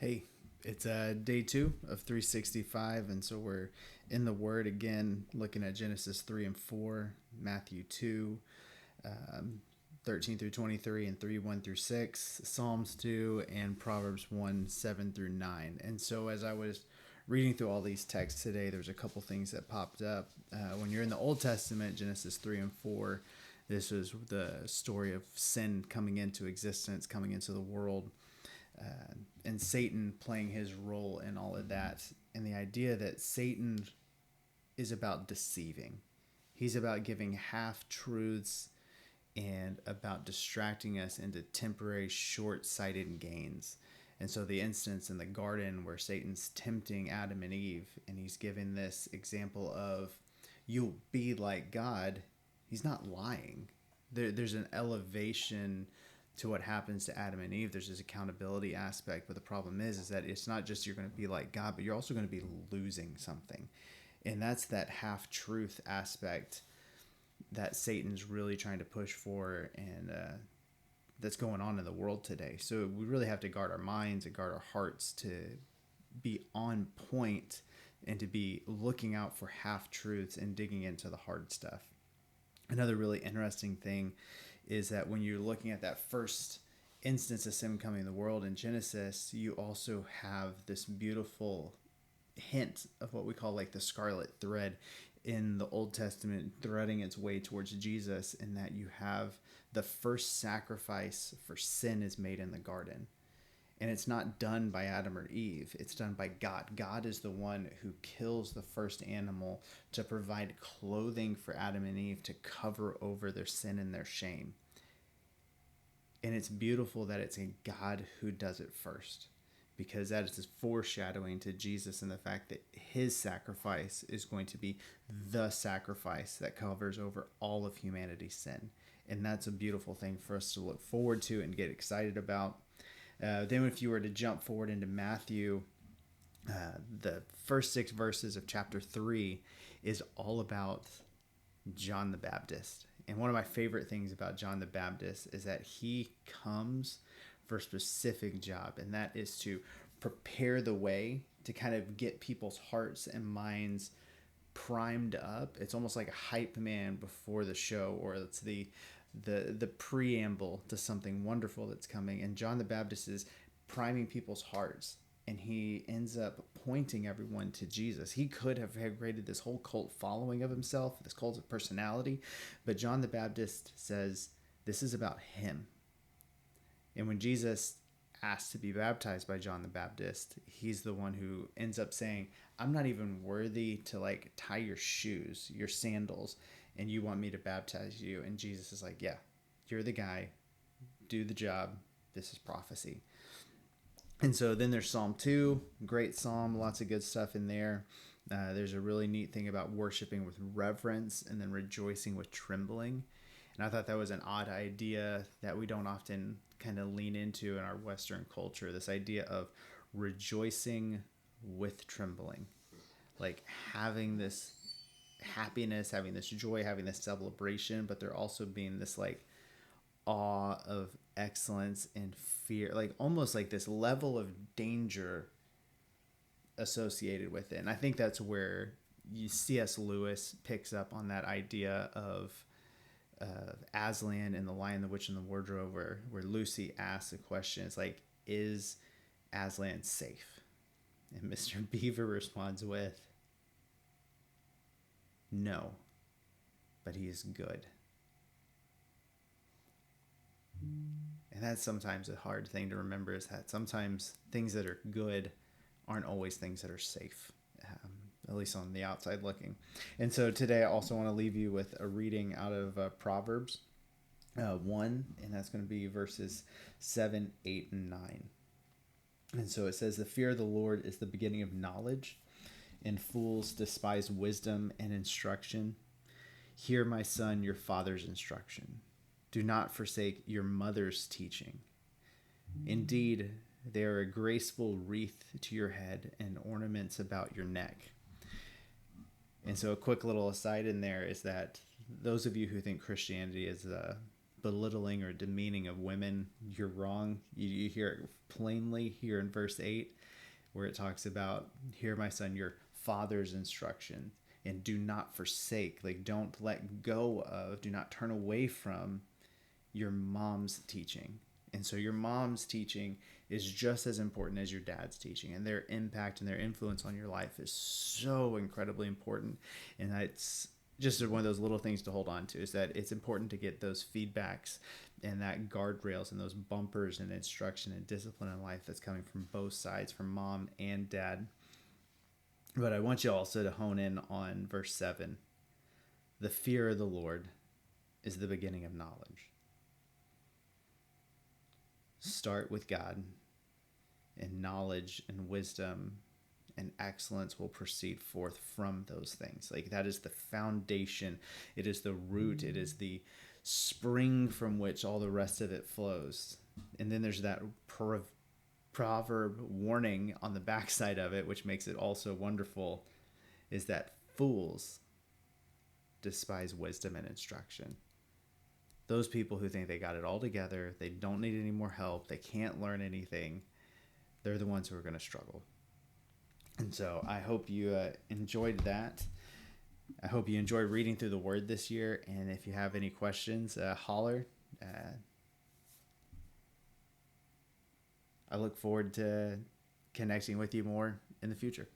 Hey, it's day 2 of 365, and so we're in the Word again, looking at Genesis 3 and 4, Matthew 2, um, 13 through 23, and 3 1 through 6, Psalms 2, and Proverbs 1 7 through 9. And so as I was reading through all these texts today, there's a couple things that popped up. When you're in the Old Testament, Genesis 3 and 4, this is the story of sin coming into existence, coming into the world, and Satan playing his role in all of that. And the idea that Satan is about deceiving, he's about giving half truths and about distracting us into temporary short sighted gains. And so, the instance in the garden where Satan's tempting Adam and Eve, and he's giving this example of, you'll be like God, he's not lying. There's an elevation to what happens to Adam and Eve. There's this accountability aspect, but the problem is that it's not just you're going to be like God, but you're also going to be losing something. And that's that half truth aspect that Satan's really trying to push for, and that's going on in the world today. So we really have to guard our minds and guard our hearts to be on point and to be looking out for half truths and digging into the hard stuff. Another really interesting thing is that when you're looking at that first instance of sin coming in the world in Genesis, you also have this beautiful hint of what we call like the scarlet thread in the Old Testament threading its way towards Jesus, in that you have the first sacrifice for sin is made in the garden. And it's not done by Adam or Eve. It's done by God. God is the one who kills the first animal to provide clothing for Adam and Eve to cover over their sin and their shame. And it's beautiful that it's a God who does it first, because that is this foreshadowing to Jesus and the fact that his sacrifice is going to be the sacrifice that covers over all of humanity's sin. And that's a beautiful thing for us to look forward to and get excited about. Then if you were to jump forward into Matthew, the first 6 verses of chapter 3 is all about John the Baptist. And one of my favorite things about John the Baptist is that he comes for a specific job, and that is to prepare the way, to kind of get people's hearts and minds primed up. It's almost like a hype man before the show, or it's the preamble to something wonderful that's coming. And John the Baptist is priming people's hearts, and he ends up pointing everyone to Jesus. He could have created this whole cult following of himself, this cult of personality, but John the Baptist says this is about him. And when Jesus asked to be baptized by John the Baptist, he's the one who ends up saying, I'm not even worthy to like tie your shoes, your sandals, and you want me to baptize you. And Jesus is like, yeah, you're the guy, do the job. This is prophecy. And so then there's Psalm 2, great psalm, lots of good stuff in there. There's a really neat thing about worshiping with reverence and then rejoicing with trembling. And I thought that was an odd idea that we don't often kind of lean into in our Western culture, this idea of rejoicing with trembling, like having this happiness, having this joy, having this celebration, but there also being this like awe of excellence and fear, like almost like this level of danger associated with it. And I think that's where C.S. Lewis picks up on that idea of Aslan in The Lion, the Witch, and the Wardrobe, where Lucy asks a question. It's like, is Aslan safe? And Mr. Beaver responds with, no, but he is good. And that's sometimes a hard thing to remember, is that sometimes things that are good aren't always things that are safe, at least on the outside looking. And so today I also want to leave you with a reading out of Proverbs 1, and that's going to be verses 7, 8, and 9. And so it says, the fear of the Lord is the beginning of knowledge, and fools despise wisdom and instruction. Hear, my son, your father's instruction. Do not forsake your mother's teaching. Indeed, they are a graceful wreath to your head and ornaments about your neck. And so a quick little aside in there is that those of you who think Christianity is belittling or demeaning of women, you're wrong. You hear it plainly here in verse 8, where it talks about, hear my son, your father's instruction, and do not forsake, like don't let go of, do not turn away from your mom's teaching. And so your mom's teaching is just as important as your dad's teaching, and their impact and their influence on your life is so incredibly important. And it's just one of those little things to hold on to, is that it's important to get those feedbacks and that guardrails and those bumpers and instruction and discipline in life that's coming from both sides, from mom and dad. But I want you also to hone in on verse 7. The fear of the Lord is the beginning of knowledge. Start with God, and knowledge and wisdom and excellence will proceed forth from those things. Like, that is the foundation. It is the root. It is the spring from which all the rest of it flows. And then there's that proverb warning on the backside of it, which makes it also wonderful, is that fools despise wisdom and instruction. Those people who think they got it all together, they don't need any more help, they can't learn anything, they're the ones who are going to struggle. And so I hope you enjoyed that. I hope you enjoyed reading through the Word this year. And if you have any questions, holler. I look forward to connecting with you more in the future.